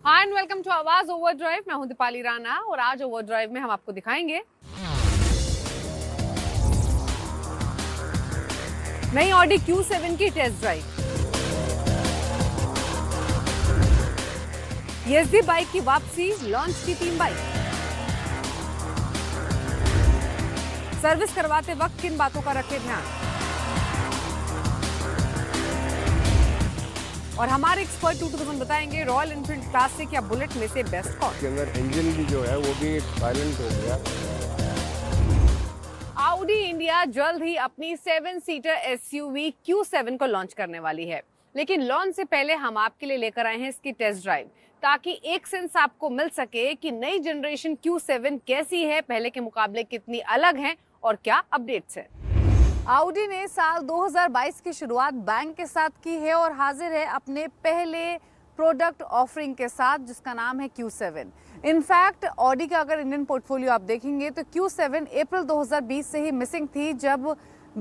Hi and welcome to आवाज overdrive. मैं हूं दीपाली राणा और आज ओवरड्राइव में हम आपको दिखाएंगे नई ऑडी Q7 की टेस्ट ड्राइव, ESD बाइक की वापसी, लॉन्च की 3 बाइक, सर्विस करवाते वक्त किन बातों का रखें ध्यान, और हमारे एक्सपर्ट 2000 बताएंगे रॉयल एनफील्ड क्लासिक या बुलेट में से बेस्ट कौन। के अंदर इंजन भी जो है वो भी साइलेंट हो गया। ऑडी इंडिया जल्द ही अपनी 7 सीटर SUV Q7 को लॉन्च करने वाली है, लेकिन लॉन्च से पहले हम आपके लिए लेकर आए हैं इसकी टेस्ट ड्राइव, ताकि एक सेंस आपको मिल सके कि नई जनरेशन Q7 कैसी है, पहले के मुकाबले कितनी अलग है और क्या अपडेट्स है। ऑडी ने साल 2022 की शुरुआत बैंग के साथ की है और हाजिर है अपने पहले प्रोडक्ट ऑफरिंग के साथ, जिसका नाम है Q7। इनफैक्ट ऑडी का अगर इंडियन पोर्टफोलियो आप देखेंगे तो Q7 अप्रैल 2020 से ही मिसिंग थी, जब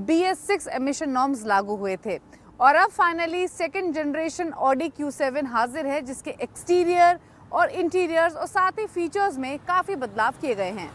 BS6 एमिशन नॉर्म्स लागू हुए थे, और अब finally second generation Audi Q7 हाजिर है, जिसके एक्सटीरियर और इंटीरियर्स और साथ ही फीचर्स में काफी बदलाव किए गए हैं।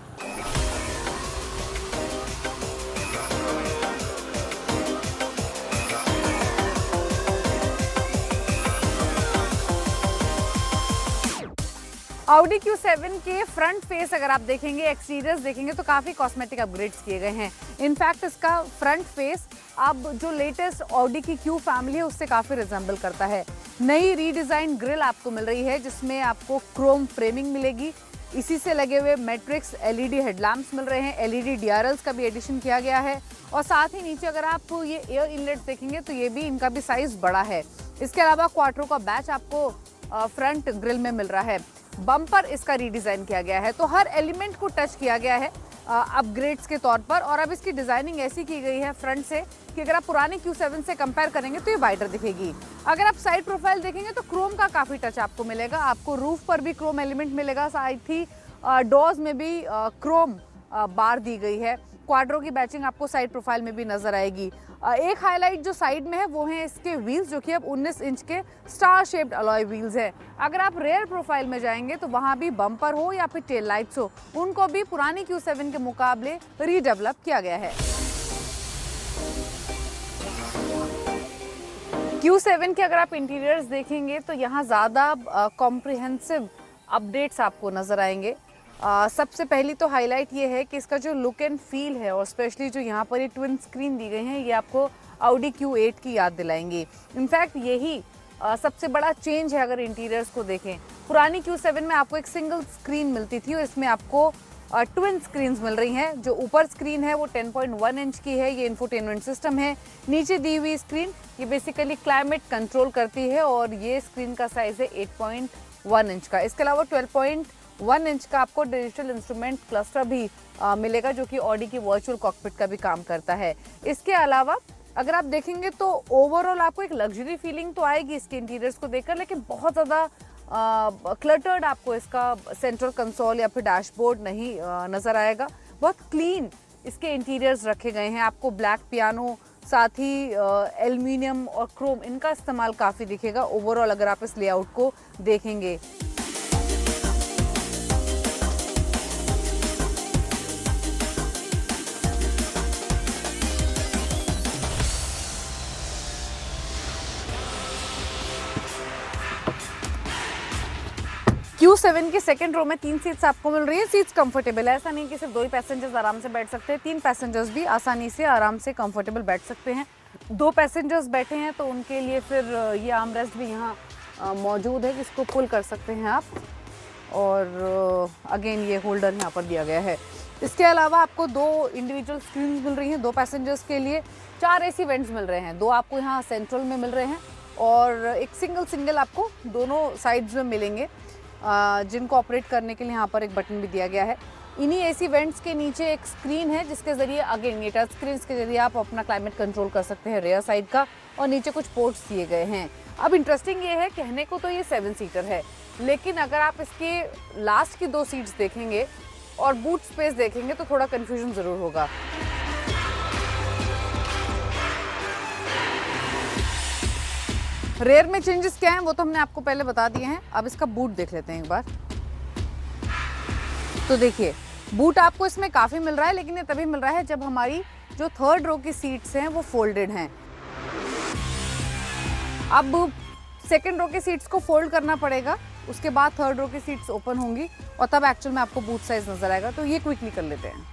ऑडी Q7 के फ्रंट फेस अगर आप देखेंगे, एक्सटीरियर्स देखेंगे तो काफ़ी कॉस्मेटिक अपग्रेड्स किए गए हैं। इनफैक्ट इसका फ्रंट फेस अब जो लेटेस्ट ऑडी की Q फैमिली है उससे काफ़ी रिजेंबल करता है। नई रीडिज़ाइन ग्रिल आपको मिल रही है, जिसमें आपको क्रोम फ्रेमिंग मिलेगी। इसी से लगे हुए मैट्रिक्स LED हेडलैम्प्स मिल रहे हैं। LED DRLs का भी एडिशन किया गया है, और साथ ही नीचे अगर आप ये एयर इनलेट्स देखेंगे तो ये भी इनका भी साइज़ बड़ा है। इसके अलावा क्वाट्रो का बैच आपको फ्रंट ग्रिल में मिल रहा है। बम्पर इसका रीडिज़ाइन किया गया है, तो हर एलिमेंट को टच किया गया है अपग्रेड्स के तौर पर। और अब इसकी डिज़ाइनिंग ऐसी की गई है फ्रंट से कि अगर आप पुरानी Q7 से कंपेयर करेंगे तो ये वाइडर दिखेगी। अगर आप साइड प्रोफाइल देखेंगे तो क्रोम का काफ़ी टच आपको मिलेगा। आपको रूफ पर भी क्रोम एलिमेंट मिलेगा, साथ ही डोर्स में भी क्रोम बार दी गई है। क्वाड्रो की बैचिंग आपको साइड प्रोफाइल में भी नजर आएगी। एक हाईलाइट जो साइड में है वो है इसके व्हील्स, जो कि अब 19 इंच के स्टार शेप्ड अलॉय व्हील्स है। अगर आप रेयर प्रोफाइल में जाएंगे तो वहां भी बम्पर हो या फिर टेल लाइट्स हो, उनको भी पुरानी Q7 के मुकाबले रीडेवलप किया गया है। Q7 के अगर आप इंटीरियर्स देखेंगे तो यहाँ ज़्यादा कॉम्प्रिहेंसिव अपडेट्स आपको नजर आएंगे। सबसे पहली तो हाईलाइट ये है कि इसका जो लुक एंड फील है, और स्पेशली जो यहाँ पर ये ट्विन स्क्रीन दी गई हैं, ये आपको ऑडी Q8 की याद दिलाएंगी। इनफैक्ट यही सबसे बड़ा चेंज है अगर इंटीरियर्स को देखें। पुरानी Q7 में आपको एक सिंगल स्क्रीन मिलती थी और इसमें आपको ट्विन स्क्रीन्स मिल रही हैं। जो ऊपर स्क्रीन है वो 10.1 इंच की है, ये इंफोटेनमेंट सिस्टम है। नीचे दी हुई स्क्रीन ये बेसिकली क्लाइमेट कंट्रोल करती है, और ये स्क्रीन का साइज़ है 8.1 इंच का। इसके अलावा 12.1 इंच का आपको डिजिटल इंस्ट्रूमेंट क्लस्टर भी मिलेगा, जो कि ऑडी की वर्चुअल कॉकपिट का भी काम करता है। इसके अलावा अगर आप देखेंगे तो ओवरऑल आपको एक लग्जरी फीलिंग तो आएगी इसके इंटीरियर्स को देखकर, लेकिन बहुत ज़्यादा क्लटर्ड आपको इसका सेंट्रल कंसोल या फिर डैशबोर्ड नहीं नज़र आएगा। बहुत क्लीन इसके इंटीरियर्स रखे गए हैं। आपको ब्लैक पियानो, साथ ही एल्यूमिनियम और क्रोम, इनका इस्तेमाल काफ़ी दिखेगा ओवरऑल अगर आप इस लेआउट को देखेंगे। Q7 के सेकंड रो में 3 सीट्स आपको मिल रही है। सीट्स कंफर्टेबल है, ऐसा नहीं कि सिर्फ 2 ही पैसेंजर्स आराम से बैठ सकते हैं, 3 पैसेंजर्स भी आसानी से आराम से कंफर्टेबल बैठ सकते हैं। 2 पैसेंजर्स बैठे हैं तो उनके लिए फिर ये आर्मरेस्ट भी यहाँ मौजूद है, जिसको पुल कर सकते हैं आप, और अगेन ये होल्डर यहाँ पर दिया गया है। इसके अलावा आपको 2 इंडिविजुअल स्क्रीन मिल रही हैं 2 पैसेंजर्स के लिए। 4 AC वेंट्स मिल रहे हैं, 2 आपको यहाँ सेंट्रल में मिल रहे हैं और एक सिंगल आपको दोनों साइड्स में मिलेंगे, जिनको ऑपरेट करने के लिए यहाँ पर एक बटन भी दिया गया है। इन्हीं AC वेंट्स के नीचे एक स्क्रीन है, जिसके जरिए अगेन ये टच स्क्रीन के जरिए आप अपना क्लाइमेट कंट्रोल कर सकते हैं रेयर साइड का, और नीचे कुछ पोर्ट्स दिए गए हैं। अब इंटरेस्टिंग ये है, कहने को तो ये 7 सीटर है, लेकिन अगर आप इसके लास्ट की 2 सीट्स देखेंगे और बूट स्पेस देखेंगे तो थोड़ा कन्फ्यूजन ज़रूर होगा। रेयर में चेंजेस क्या हैं वो तो हमने आपको पहले बता दिए हैं। अब इसका बूट देख लेते हैं एक बार। तो देखिए बूट आपको इसमें काफ़ी मिल रहा है, लेकिन ये तभी मिल रहा है जब हमारी जो थर्ड रो की सीट्स हैं वो फोल्डेड हैं। अब सेकंड रो की सीट्स को फोल्ड करना पड़ेगा, उसके बाद थर्ड रो की सीट्स ओपन होंगी और तब एक्चुअल में आपको बूट साइज नजर आएगा। तो ये क्विकली कर लेते हैं।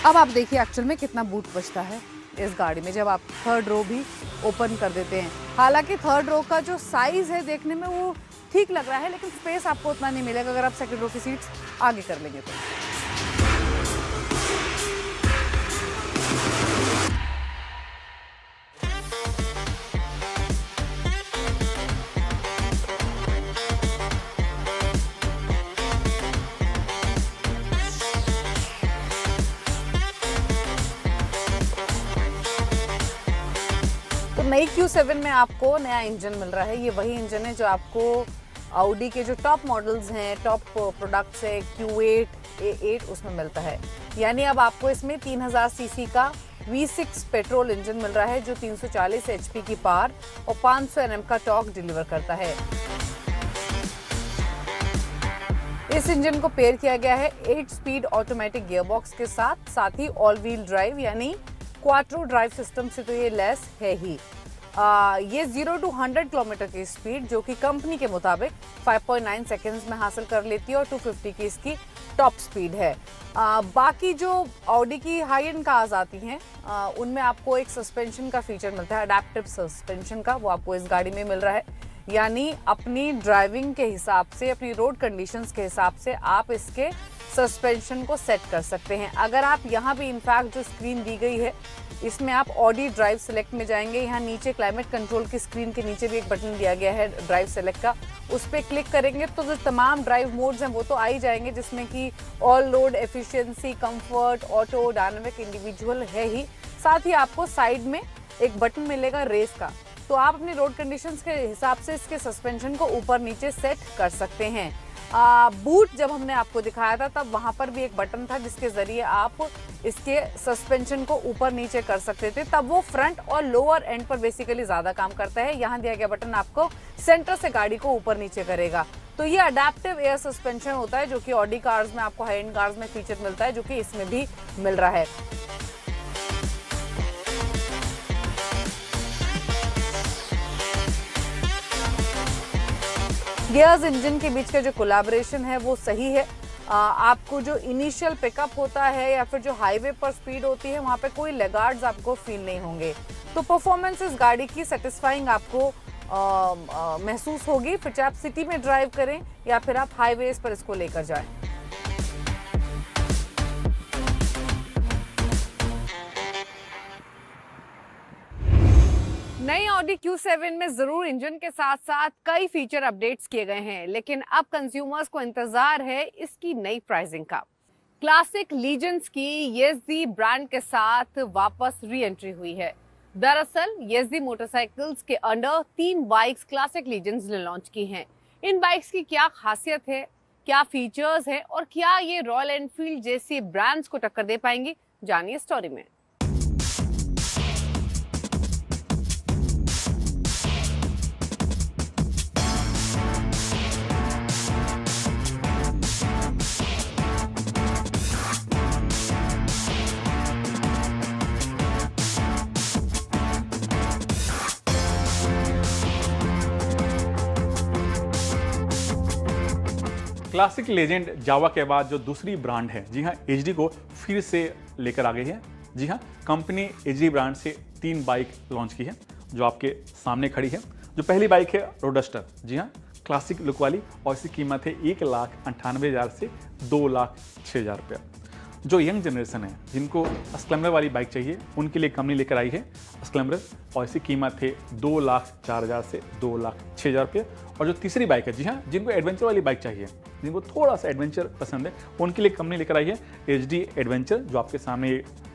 अब आप देखिए एक्चुअल में कितना बूट बचता है इस गाड़ी में जब आप थर्ड रो भी ओपन कर देते हैं। हालांकि थर्ड रो का जो साइज है देखने में वो ठीक लग रहा है, लेकिन स्पेस आपको उतना नहीं मिलेगा अगर आप सेकंड रो की सीट्स आगे कर लेंगे तो। नई Q7 में आपको नया इंजन मिल रहा है। ये वही इंजन है जो आपको Audi के जो टॉप मॉडल्स हैं, टॉप प्रोडक्ट्स है Q8, A8 उसमें मिलता है। यानी अब आपको इसमें 3000 सीसी का V6 पेट्रोल इंजन मिल रहा है जो 340 HP की पावर और 500 Nm का टॉर्क डिलीवर करता है। इस इंजन को पेयर किया गया है 8 स्पीड ऑटोमेटिक गियरबॉक्स के साथ ही ऑल व्हील ड्राइव यानी क्वाट्रो ड्राइव सिस्टम से तो ये लेस है ही। ये 0 to 100 किलोमीटर की स्पीड जो कि कंपनी के मुताबिक 5.9 सेकेंड्स में हासिल कर लेती है और 250 की इसकी टॉप स्पीड है। बाकी जो ऑडी की हाई एंड कार्स आती हैं उनमें आपको एक सस्पेंशन का फीचर मिलता है, अडैप्टिव सस्पेंशन का, वो आपको इस गाड़ी में मिल रहा है। यानी अपनी ड्राइविंग के हिसाब से, अपनी रोड कंडीशंस के हिसाब से आप इसके सस्पेंशन को सेट कर सकते हैं। अगर आप यहाँ भी इनफैक्ट जो स्क्रीन दी गई है इसमें आप ऑडी ड्राइव सेलेक्ट में जाएंगे, यहाँ नीचे क्लाइमेट कंट्रोल की स्क्रीन के नीचे भी एक बटन दिया गया है ड्राइव सेलेक्ट का, उस पर क्लिक करेंगे तो जो तमाम ड्राइव मोड्स हैं वो तो आ ही जाएंगे, जिसमें कि all road, efficiency, comfort, auto, dynamic, individual है ही। साथ ही आपको साइड में एक बटन मिलेगा रेस का, तो आप अपनी रोड कंडीशंस के हिसाब से इसके सस्पेंशन को ऊपर नीचे सेट कर सकते हैं। बूट जब हमने आपको दिखाया था तब वहां पर भी एक बटन था जिसके जरिए आप इसके सस्पेंशन को ऊपर नीचे कर सकते थे, तब वो फ्रंट और लोअर एंड पर बेसिकली ज्यादा काम करता है। यहाँ दिया गया बटन आपको सेंटर से गाड़ी को ऊपर नीचे करेगा। तो ये अडैप्टिव एयर सस्पेंशन होता है जो कि ऑडी कार्स में आपको हाई एंड कार्स में फीचर मिलता है, जो कि इसमें भी मिल रहा है। गियर्स इंजन के बीच का जो कोलैबोरेशन है वो सही है। आपको जो इनिशियल पिकअप होता है या फिर जो हाईवे पर स्पीड होती है वहाँ पे कोई लेगार्ड्स आपको फील नहीं होंगे। तो परफॉर्मेंस इस गाड़ी की सेटिस्फाइंग आपको महसूस होगी, फिर चाहे आप सिटी में ड्राइव करें या फिर आप हाईवेज पर इसको लेकर जाएं। नई ऑडी Q7 में जरूर इंजन के साथ साथ कई फीचर अपडेट्स किए गए हैं, लेकिन अब कंज्यूमर्स को इंतजार है इसकी नई प्राइसिंग का। क्लासिक लीजेंड्स की येज़दी ब्रांड के साथ वापस री एंट्री हुई है। दरअसल येज़दी मोटरसाइकिल्स के अंडर 3 बाइक्स क्लासिक लीजेंड्स ने लॉन्च की हैं। इन बाइक्स की क्या खासियत है, क्या फीचर्स है और क्या ये रॉयल एनफील्ड जैसी ब्रांड्स को टक्कर दे पाएंगी, जानिए स्टोरी में। क्लासिक लेजेंड जावा के बाद जो दूसरी ब्रांड है, जी हाँ, एचडी को फिर से लेकर आ गई है। जी हाँ, कंपनी एचडी ब्रांड से 3 बाइक लॉन्च की है जो आपके सामने खड़ी है। जो पहली बाइक है रोडस्टर, जी हाँ, क्लासिक लुक वाली, और इसकी कीमत है 1,98,000 से 2,06,000 रुपया। जो यंग जनरेशन है जिनको स्प्लेंडर वाली बाइक चाहिए उनके लिए कंपनी लेकर आई है स्प्लेंडर, और इसकी कीमत है 2,04,000 से 2,06,000 रुपये। और जो तीसरी बाइक है, जी हाँ, जिनको एडवेंचर वाली बाइक चाहिए, जिनको थोड़ा सा एडवेंचर पसंद है, उनके लिए कंपनी लेकर आई है एचडी एडवेंचर, जो आपके सामने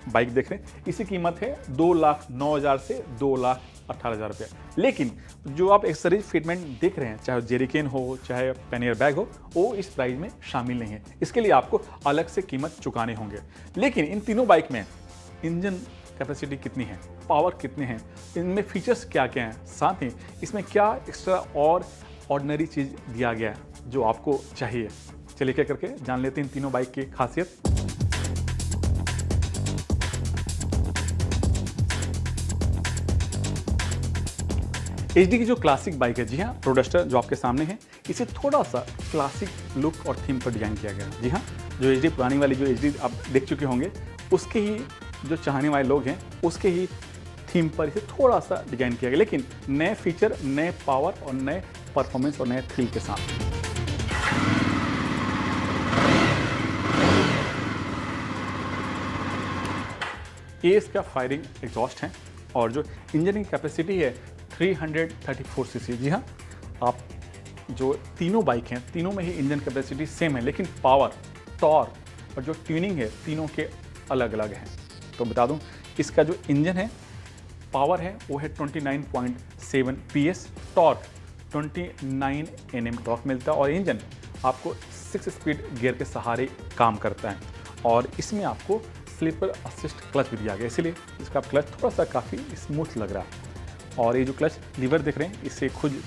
बाइक देख रहे हैं, इसकी कीमत है 2,09,000 से 2,18,000 रुपये। लेकिन जो आप एक्सेसरीज फिटमेंट देख रहे हैं, चाहे जेरिकेन हो चाहे पैनियर बैग हो, वो इस प्राइस में शामिल नहीं है। इसके लिए आपको अलग से कीमत चुकाने होंगे। लेकिन इन तीनों बाइक में इंजन कैपेसिटी कितनी है, पावर कितने हैं, इनमें फीचर्स क्या क्या हैं, साथ ही इसमें क्या एक्स्ट्रा और ऑर्डिनरी चीज़ दिया गया है जो आपको चाहिए। चलिए क्या करके जान लेते हैं इन तीनों बाइक की खासियत। एचडी की जो क्लासिक बाइक है, जी हाँ, रोडस्टर जो आपके सामने है, इसे थोड़ा सा क्लासिक लुक और थीम पर डिजाइन किया गया है। जी हाँ, जो एचडी पुरानी वाली जो एचडी आप देख चुके होंगे, उसके ही जो चाहने वाले लोग हैं उसके ही थीम पर इसे थोड़ा सा डिजाइन किया गया, लेकिन नए फीचर, नए पावर और नए परफॉर्मेंस और नए थ्रिल के साथ। ये इसका फायरिंग एग्जॉस्ट है और जो इंजन की कैपेसिटी है 334 सीसी। जी हाँ, आप जो तीनों बाइक हैं, तीनों में ही इंजन कैपेसिटी सेम है, लेकिन पावर, टॉर्क और जो ट्यूनिंग है तीनों के अलग अलग हैं। तो बता दूं, इसका जो इंजन है, पावर है वो है 29.7 PS, टॉर्क 29 Nm टॉर्क मिलता है और इंजन आपको 6 स्पीड गियर के सहारे काम करता है और इसमें आपको स्लीपर असिस्ट क्लच भी दिया गया, इसीलिए इसका क्लच थोड़ा सा काफ़ी स्मूथ लग रहा है। और ये जो क्लच लीवर देख रहे हैं, इसे खुद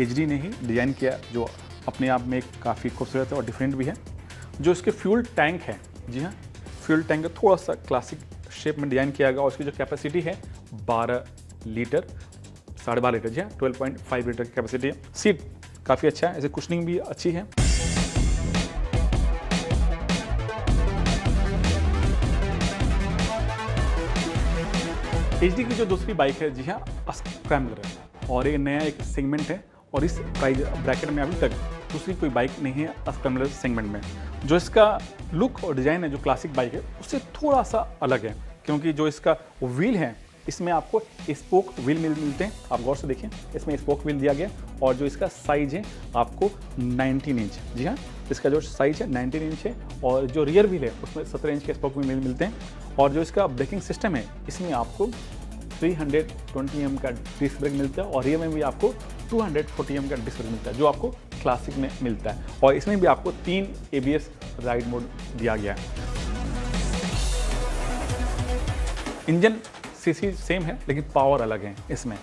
एचडी ने ही डिज़ाइन किया, जो अपने आप में काफ़ी खूबसूरत है और डिफरेंट भी है। जो इसके फ्यूल टैंक है, जी हाँ, फ्यूल टैंक थोड़ा सा क्लासिक शेप में डिज़ाइन किया गया और उसकी जो कैपेसिटी है 12 लीटर, 12.5 लीटर, जी हाँ, 12.5 लीटर की कैपेसिटी है। सीट काफ़ी अच्छा है, ऐसे कुशनिंग भी अच्छी है। एचडी की जो दूसरी बाइक है, जी हाँ, स्क्रैम्बलर है और ये नया एक सेगमेंट है और इस प्राइस ब्रैकेट में अभी तक दूसरी कोई बाइक नहीं है स्क्रैम्बलर सेगमेंट में। जो इसका लुक और डिज़ाइन है जो क्लासिक बाइक है उससे थोड़ा सा अलग है, क्योंकि जो इसका व्हील है इसमें आपको स्पोक व्हील मिलते हैं। आप गौर से देखिए, इसमें स्पोक व्हील दिया गया और जो इसका साइज है आपको 19 इंच, जी हाँ, इसका जो साइज है 19 इंच है और जो रियर व्हील है उसमें 17 इंच के स्पोक व्हील मिलते हैं। और जो इसका ब्रेकिंग सिस्टम है, इसमें आपको 320 mm का डिस्क ब्रेक मिलता है और रियर में भी आपको 240 mm का डिस्क ब्रेक मिलता है, जो आपको क्लासिक में मिलता है। और इसमें भी आपको 3 ABS राइड मोड दिया गया है। इंजन सीसी सेम है लेकिन पावर अलग है। इसमें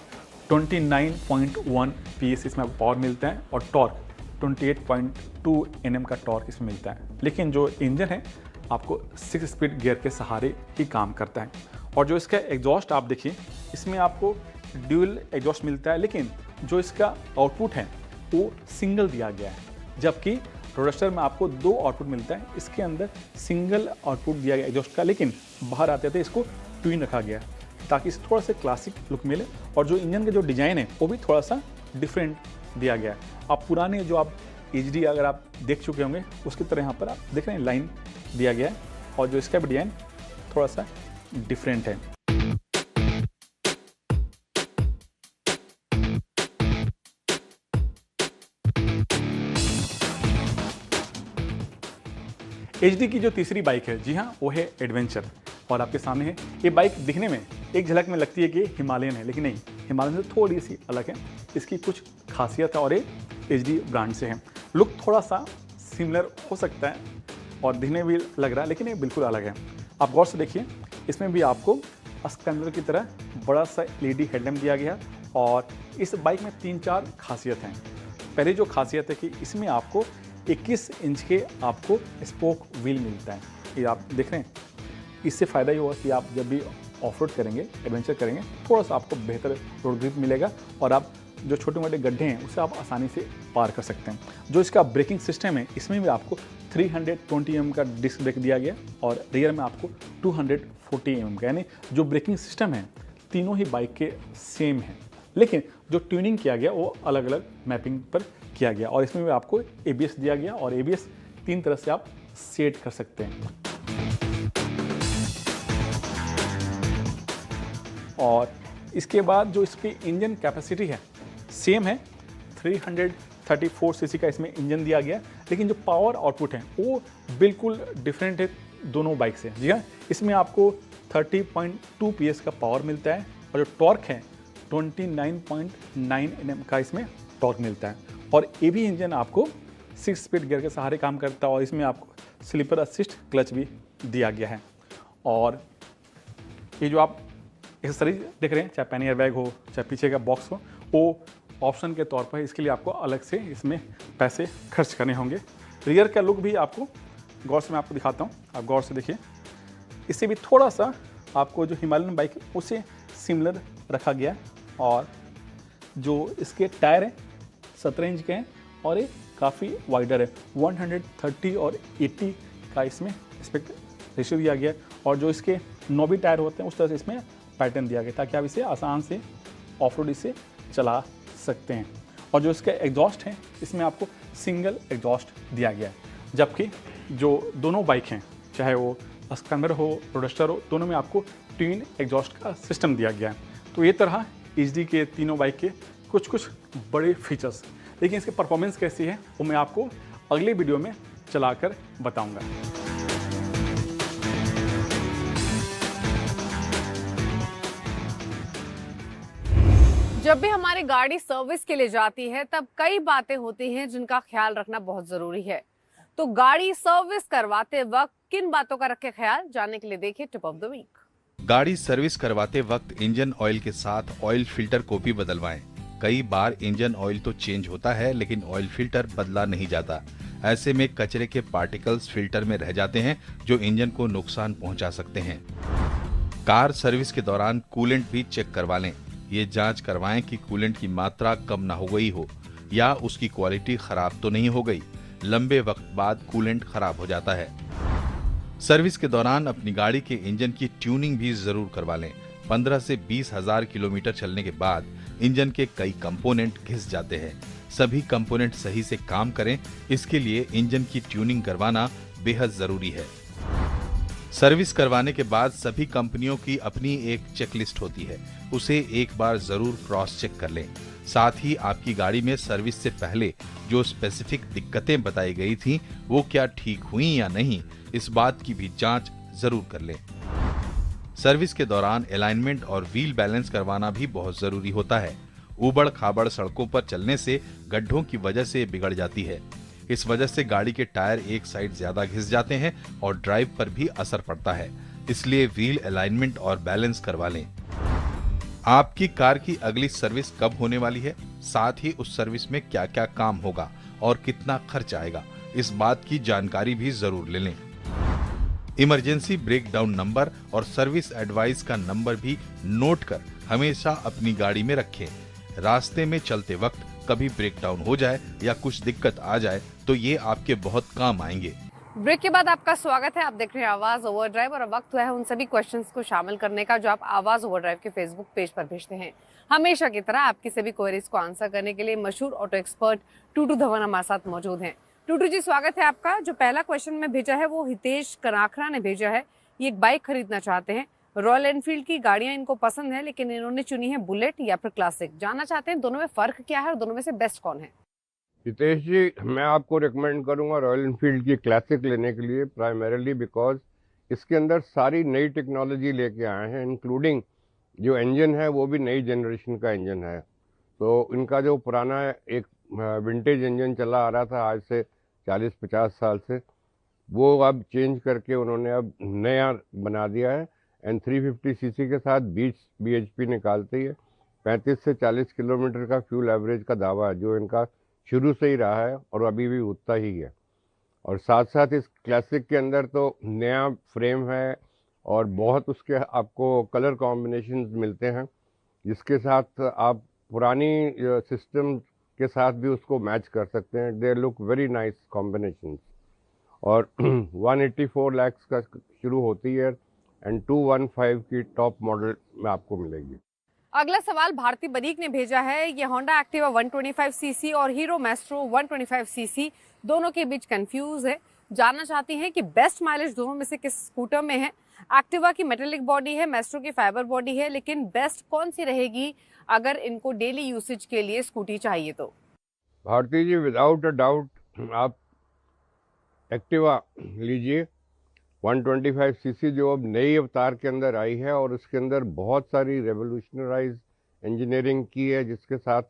29.1 PS इसमें आपको पावर मिलता है और टॉर्क 28.2 Nm का टॉर्क इसमें मिलता है। लेकिन जो इंजन है आपको 6 स्पीड गियर के सहारे ही काम करता है। और जो इसका एग्जॉस्ट आप देखिए, इसमें आपको ड्यूल एग्जॉस्ट मिलता है, लेकिन जो इसका आउटपुट है वो सिंगल दिया गया है, जबकि रोडस्टर में आपको 2 आउटपुट मिलता है। इसके अंदर सिंगल आउटपुट दिया गया एग्जॉस्ट का, लेकिन बाहर आते थे इसको ट्विन रखा गया ताकि इसे थोड़ा सा क्लासिक लुक मिले। और जो इंजन का जो डिज़ाइन है वो भी थोड़ा सा डिफरेंट दिया गया है। आप पुराने जो आप एचडी अगर आप देख चुके होंगे उसकी तरह यहाँ पर आप देख रहे हैं लाइन दिया गया है और जो इसका भी डिज़ाइन थोड़ा सा डिफरेंट है। एचडी की जो तीसरी बाइक है, जी हाँ, वो है एडवेंचर और आपके सामने है। ये बाइक दिखने में एक झलक में लगती है कि हिमालयन है, लेकिन नहीं, हिमालयन से थोड़ी सी अलग है। इसकी कुछ खासियत है और ये एचडी ब्रांड से है। लुक थोड़ा सा सिमिलर हो सकता है और दिखने भी लग रहा है, लेकिन ये बिल्कुल अलग है। आप गौर से देखिए, इसमें भी आपको स्क्रैम्बलर की तरह बड़ा सा LED हेडलैम्प दिया गया और इस बाइक में 3-4 खासियत हैं। पहली जो खासियत है कि इसमें आपको 21 इंच के आपको स्पोक व्हील मिलता है। ये आप देख रहे हैं, इससे फ़ायदा ये होगा कि आप जब भी ऑफ रोड करेंगे, एडवेंचर करेंगे, थोड़ा सा आपको बेहतर रोड ग्रिप मिलेगा और आप जो छोटे मोटे गड्ढे हैं उसे आप आसानी से पार कर सकते हैं। जो इसका ब्रेकिंग सिस्टम है, इसमें भी आपको 320 mm का डिस्क ब्रेक दिया गया और रियर में आपको 240 mm का, यानी जो ब्रेकिंग सिस्टम है तीनों ही बाइक के सेम है, लेकिन जो ट्यूनिंग किया गया वो अलग अलग मैपिंग पर किया गया। और इसमें भी आपको ABS दिया गया और ABS 3 तरह से आप सेट कर सकते हैं। और इसके बाद जो इसकी इंजन कैपेसिटी है सेम है, 334 सीसी का इसमें इंजन दिया गया, लेकिन जो पावर आउटपुट है वो बिल्कुल डिफरेंट है दोनों बाइक से। जी हाँ, इसमें आपको 30.2 PS का पावर मिलता है और जो टॉर्क है 29.9 Nm का इसमें टॉर्क मिलता है। और ये भी इंजन आपको 6 स्पीड गियर के सहारे काम करता है और इसमें आपको स्लीपर असिस्ट क्लच भी दिया गया है। और ये जो आप एक्सेसरीज देख रहे हैं, चाहे पैन एयर बैग हो चाहे पीछे का बॉक्स हो, वो ऑप्शन के तौर पर इसके लिए आपको अलग से इसमें पैसे खर्च करने होंगे। रियर का लुक भी आपको गौर से मैं आपको दिखाता हूँ, आप गौर से देखिए। इससे भी थोड़ा सा आपको जो हिमालयन बाइक है उसे सिमिलर रखा गया है। और जो इसके टायर हैं 17 इंच के हैं और ये काफ़ी वाइडर है, 130 और 80 का इसमें एस्पेक्ट रेशियो दिया गया है। और जो इसके नोबी टायर होते हैं उस तरह से इसमें पैटर्न दिया गया ताकि आप इसे आसान से ऑफ रोड इसे चला सकते हैं। और जो इसका एग्जॉस्ट है इसमें आपको सिंगल एग्जॉस्ट दिया गया है, जबकि जो दोनों बाइक हैं चाहे वो स्कैमर हो रोडस्टर हो, दोनों में आपको ट्विन एग्जॉस्ट का सिस्टम दिया गया है। तो ये तरह एचडी के तीनों बाइक के कुछ कुछ बड़े फीचर्स, लेकिन इसकी परफॉर्मेंस कैसी है वो मैं आपको अगले वीडियो में चलाकर बताऊंगा। जब भी हमारी गाड़ी सर्विस के लिए जाती है तब कई बातें होती हैं जिनका ख्याल रखना बहुत जरूरी है। तो गाड़ी सर्विस करवाते वक्त किन बातों का रखें ख्याल, जानने के लिए देखिए टिप ऑफ द वीक। गाड़ी सर्विस करवाते वक्त इंजन ऑयल के साथ ऑयल फिल्टर को भी बदलवाएं। कई बार इंजन ऑयल तो चेंज होता है लेकिन ऑयल फिल्टर बदला नहीं जाता। ऐसे में कचरे के पार्टिकल्स फिल्टर में रह जाते हैं जो इंजन को नुकसान पहुंचा सकते हैं। कार सर्विस के दौरान कूलेंट भी चेक करवा लें। ये जांच करवाएं कि कूलेंट की मात्रा कम ना हो गई हो या उसकी क्वालिटी खराब तो नहीं हो गई। लंबे वक्त बाद कूलेंट खराब हो जाता है। सर्विस के दौरान अपनी गाड़ी के इंजन की ट्यूनिंग भी जरूर करवा लें। 15 से 20 हजार किलोमीटर चलने के बाद इंजन के कई कंपोनेंट घिस जाते हैं। सभी कंपोनेंट सही से काम करें, इसके लिए इंजन की ट्यूनिंग करवाना बेहद जरूरी है। सर्विस करवाने के बाद सभी कंपनियों की अपनी एक चेकलिस्ट होती है, उसे एक बार जरूर क्रॉस चेक कर लें। साथ ही आपकी गाड़ी में सर्विस से पहले जो स्पेसिफिक दिक्कतें बताई गई थी वो क्या ठीक हुई या नहीं, इस बात की भी जांच जरूर कर लें। सर्विस के दौरान अलाइनमेंट और व्हील बैलेंस करवाना भी बहुत जरूरी होता है। ऊबड़ खाबड़ सड़कों पर चलने से गड्ढों की वजह से बिगड़ जाती है। इस वजह से गाड़ी के टायर एक साइड ज्यादा घिस जाते हैं और ड्राइव पर भी असर पड़ता है। इसलिए व्हील अलाइनमेंट और बैलेंस करवा लें। आपकी कार की अगली सर्विस कब होने वाली है, साथ ही उस सर्विस में क्या क्या काम होगा और कितना खर्च आएगा, इस बात की जानकारी भी जरूर ले लें। इमरजेंसी ब्रेकडाउन नंबर और सर्विस एडवाइस का नंबर भी नोट कर हमेशा अपनी गाड़ी में रखें। रास्ते में चलते वक्त कभी ब्रेकडाउन हो जाए या कुछ दिक्कत आ जाए तो ये आपके बहुत काम आएंगे। ब्रेक के बाद आपका स्वागत है। आप देख रहे हैं आवाज ओवरड्राइव और अब वक्त हुआ है उन सभी क्वेश्चंस को शामिल करने का जो आप आवाज ओवरड्राइव के फेसबुक पेज पर भेजते हैं। हमेशा की तरह आपकी सभी क्वेरीज को आंसर करने के लिए मशहूर ऑटो एक्सपर्ट टूटू धवन हमारे साथ मौजूद हैं। टूटू जी, स्वागत है आपका। जो पहला क्वेश्चन में भेजा है वो हितेश कनाखरा ने भेजा है। ये एक बाइक खरीदना चाहते हैं, रॉयल एनफील्ड की गाड़ियां इनको पसंद है लेकिन इन्होंने चुनी है बुलेट या फिर क्लासिक। जानना चाहते हैं दोनों में फर्क क्या है और दोनों में से बेस्ट कौन है। हितेश जी, मैं आपको रिकमेंड करूंगा रॉयल एनफील्ड की क्लासिक लेने के लिए, प्राइमरीली बिकॉज इसके अंदर सारी नई टेक्नोलॉजी लेके आए हैं, इंक्लूडिंग जो इंजन है वो भी नई जनरेशन का इंजन है। तो इनका जो पुराना एक विंटेज इंजन चला आ रहा था आज से 40-50 साल से, वो अब चेंज करके उन्होंने अब नया बना दिया है। एंड 350 सीसी के साथ 20 bhp निकालती है। 35 से 40 किलोमीटर का फ्यूल एवरेज का दावा है जो इनका शुरू से ही रहा है और अभी भी उतना ही है। और साथ साथ इस क्लासिक के अंदर तो नया फ्रेम है और बहुत उसके आपको कलर कॉम्बिनेशन मिलते हैं जिसके साथ आप पुरानी सिस्टम के साथ भी उसको मैच कर सकते हैं। They look very nice combination. और 184 लाख का शुरू होती है एंड 215 की टॉप मॉडल में आपको मिलेगी। अगला सवाल भारती बरीक ने भेजा है। ये होंडा एक्टिवा 125 सीसी और हीरो मैस्ट्रो 125 सीसी दोनों के बीच कंफ्यूज है। जानना चाहती हैं कि बेस्ट माइलेज दोनों में से किस स्कूटर में है। एक्टिवा की मेटेलिक बॉडी है, मैस्ट्रो की फाइबर बॉडी है, लेकिन बेस्ट कौन सी रहेगी अगर इनको डेली यूसेज के लिए स्कूटी चाहिए तो। भारती जी, विदाउट अ डाउट आप एक्टिवा लीजिए। 125 सीसी जो अब नई अवतार के अंदर आई है, और उसके अंदर बहुत सारी रेवोल्यूशनराइज इंजीनियरिंग की है, जिसके साथ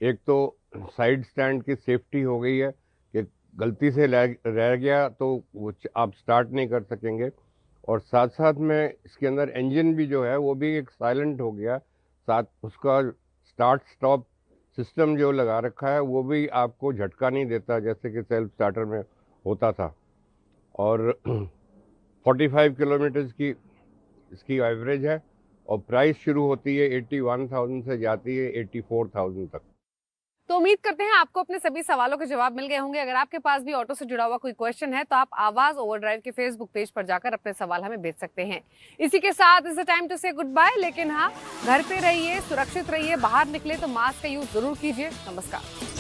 एक तो साइड स्टैंड की सेफ्टी हो गई है कि गलती से रह गया तो वो आप स्टार्ट नहीं कर सकेंगे, और साथ साथ में इसके अंदर इंजन भी जो है वो भी एक साइलेंट हो गया, साथ उसका स्टार्ट स्टॉप सिस्टम जो लगा रखा है वो भी आपको झटका नहीं देता जैसे कि सेल्फ स्टार्टर में होता था। और 45 किलोमीटर की इसकी एवरेज है, और प्राइस शुरू होती है 81,000 से जाती है 84,000 तक। तो उम्मीद करते हैं आपको अपने सभी सवालों के जवाब मिल गए होंगे। अगर आपके पास भी ऑटो से जुड़ा हुआ कोई क्वेश्चन है तो आप आवाज ओवरड्राइव के फेसबुक पेज पर जाकर अपने सवाल हमें भेज सकते हैं। इसी के साथ इज द टाइम टू से गुड बाय, लेकिन हाँ, घर पे रहिए, सुरक्षित रहिए, बाहर निकले तो मास्क का यूज जरूर कीजिए। नमस्कार।